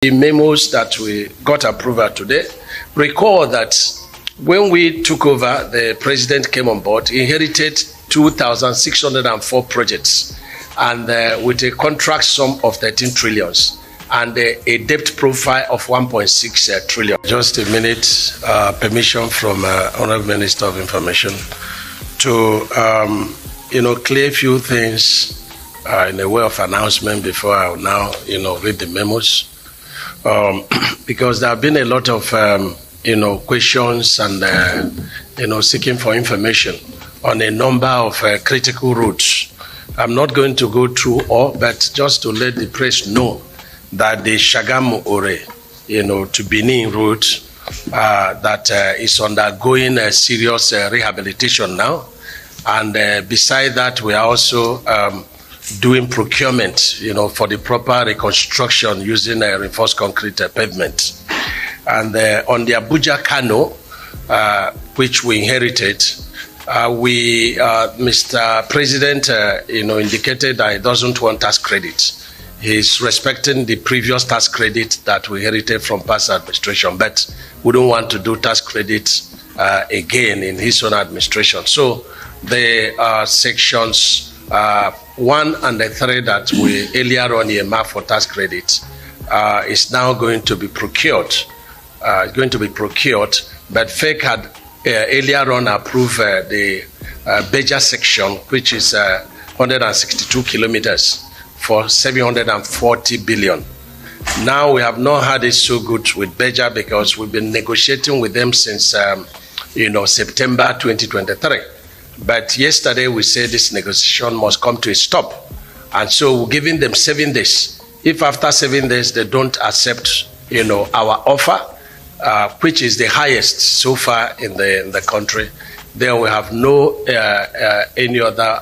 The memos that we got approval today, recall that when we took over, the president came on board, inherited 2,604 projects, and with a contract sum of 13 trillions and a debt profile of 1.6 trillion. Just a minute, permission from Honorable Minister of Information to clear a few things in a way of announcement before I will now read the memos. Because there have been a lot of questions and seeking for information on a number of critical routes. I'm not going to go through all, but just to let the press know that the Shagamu-Ore, to Benin route that is undergoing a serious rehabilitation now, and beside that, we are also doing procurement, for the proper reconstruction using reinforced concrete pavement. And on the Abuja-Kano, which we inherited, Mr. President, indicated that he doesn't want tax credit. He's respecting the previous tax credit that we inherited from past administration, but we don't want to do tax credit again in his own administration. So the sections 1 and 3 that we earlier on earmarked for tax credit is now going to be procured. But FEC had earlier on approved the Beja section, which is 162 kilometers for 740 billion. Now we have not had it so good with Beja because we've been negotiating with them since September 2023. But yesterday we said this negotiation must come to a stop. And so we're giving them 7 days. If after 7 days they don't accept, our offer, which is the highest so far in the country, then we have no any other,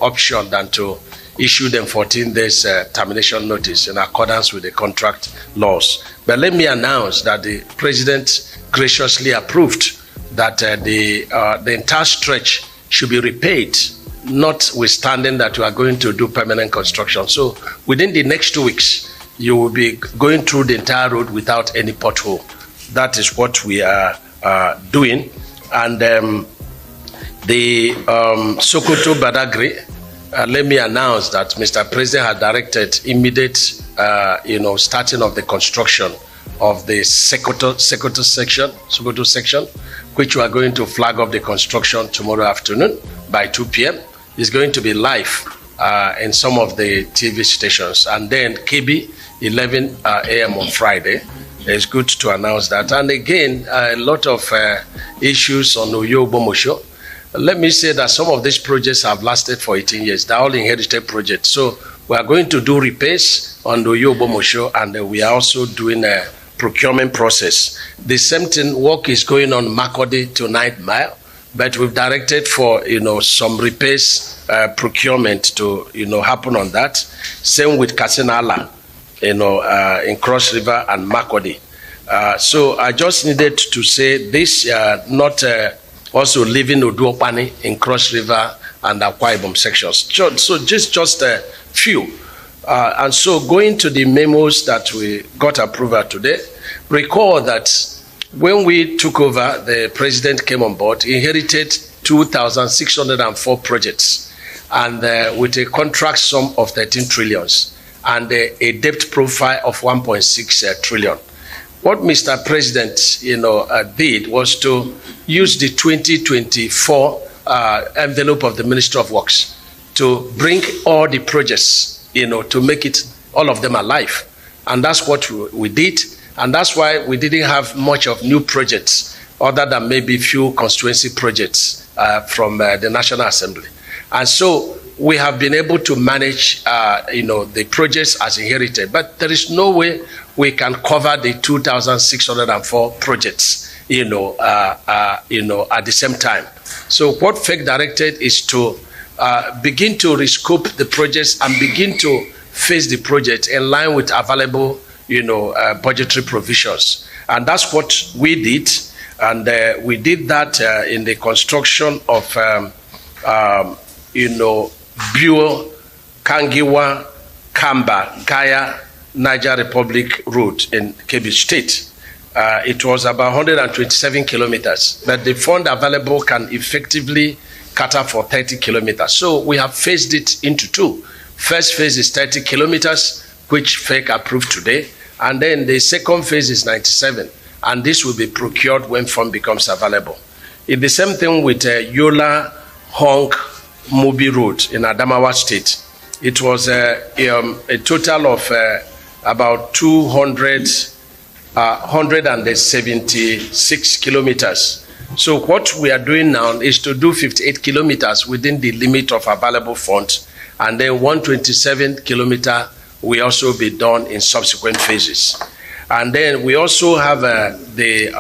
option than to issue them 14 days termination notice in accordance with the contract laws. But let me announce that the president graciously approved that the entire stretch should be repaid, notwithstanding that we are going to do permanent construction. So within the next 2 weeks, you will be going through the entire road without any pothole. That is what we are doing. And the Sokoto Badagry, let me announce that Mr. President had directed immediate, starting of the construction of the Sokoto section, which we are going to flag off the construction tomorrow afternoon by 2 p.m. It's going to be live in some of the TV stations. And then KB, 11 a.m. on Friday. It's good to announce that. And again, a lot of issues on Oyo Bomosho. Let me say that some of these projects have lasted for 18 years. They're all inherited projects. So we are going to do repairs on Oyo Bomosho, and we are also doing a procurement process. The same thing, work is going on Makodi to 9th Mile, but we've directed for some repairs procurement to happen on that. Same with Kasinala, in Cross River and Makodi. So I just needed to say this, not also leaving Oduopani in Cross River and Akwa Ibom sections. So just a few. And so going to the memos that we got approval today, recall that when we took over, the president came on board, inherited 2,604 projects, and with a contract sum of 13 trillions and a debt profile of 1.6 trillion. What Mr. President, did was to use the 2024 envelope of the Ministry of Works to bring all the projects, to make it, all of them alive. And that's what we did. And that's why we didn't have much of new projects other than maybe few constituency projects from the National Assembly. And so we have been able to manage, the projects as inherited, but there is no way we can cover the 2,604 projects, at the same time. So what FEC directed is to begin to rescope the projects and begin to phase the project in line with available, budgetary provisions. And that's what we did. And we did that in the construction of, Buo, Kangiwa, Kamba, Gaya, Niger Republic route in Kebbi State. It was about 127 kilometers, but the fund available can effectively cater for 30 kilometers. So we have phased it into two. First phase is 30 kilometers, which FEC approved today, and then the second phase is 97, and this will be procured when fund becomes available. It's the same thing with Yola Honk Mobi route in Adamawa State. It was a total of about 176 kilometers. So what we are doing now is to do 58 kilometers within the limit of available funds, and then 127 kilometer will also be done in subsequent phases. And then we also have the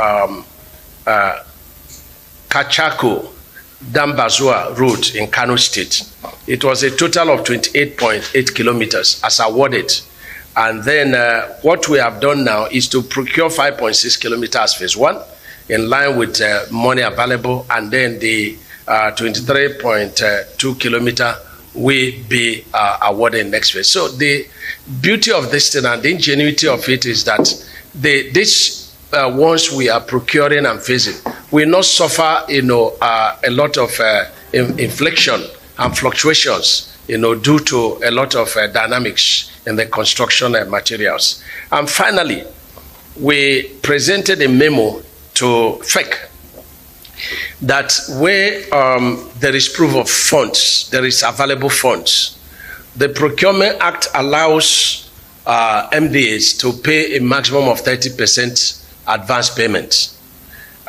Kachako Dambazua route in Kano State. It was a total of 28.8 kilometers as awarded. And then what we have done now is to procure 5.6 kilometers phase one in line with money available, and then the 23.2 kilometer will be awarded next phase. So the beauty of this thing and the ingenuity of it is that once we are procuring and phasing, we will not suffer, a lot of inflection and fluctuations, due to a lot of dynamics in the construction materials. And finally, we presented a memo to FEC that where there is proof of funds, there is available funds. The Procurement Act allows MDAs to pay a maximum of 30% advance payment.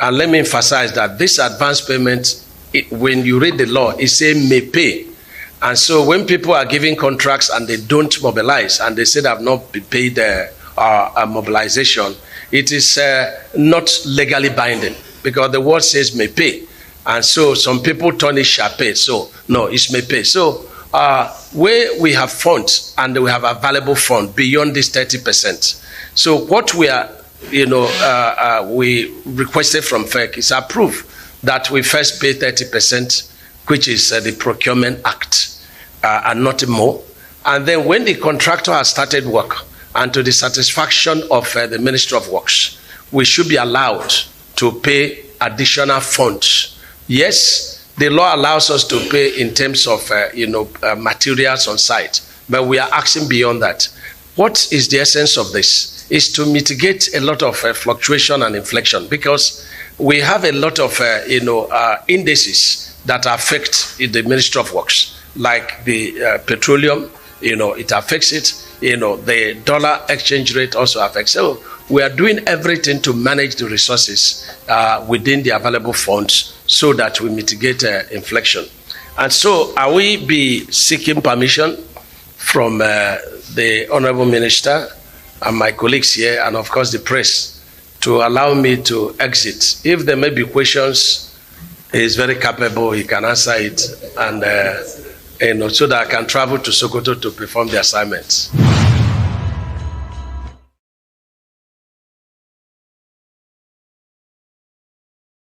And let me emphasize that this advance payment, when you read the law, it says may pay. And so when people are giving contracts and they don't mobilize and they say they have not been paid a mobilization, it is not legally binding because the word says may pay. And so some people turn it shall pay. So no, it's may pay. So where we have funds and we have available fund beyond this 30%. So what we are, we requested from FEC is approve that we first pay 30%, which is the Procurement Act, and not more. And then when the contractor has started work and to the satisfaction of the Ministry of Works, we should be allowed to pay additional funds. Yes, the law allows us to pay in terms of materials on site, but we are asking beyond that. What is the essence of this? Is to mitigate a lot of fluctuation and inflection, because we have a lot of indices that affect the Ministry of Works, like the petroleum, it affects it, the dollar exchange rate also affects. So we are doing everything to manage the resources within the available funds so that we mitigate inflection. And so are we be seeking permission from the Honorable Minister and my colleagues here, and of course the press, to allow me to exit. If there may be questions, he is very capable, he can answer it, and so that I can travel to Sokoto to perform the assignments.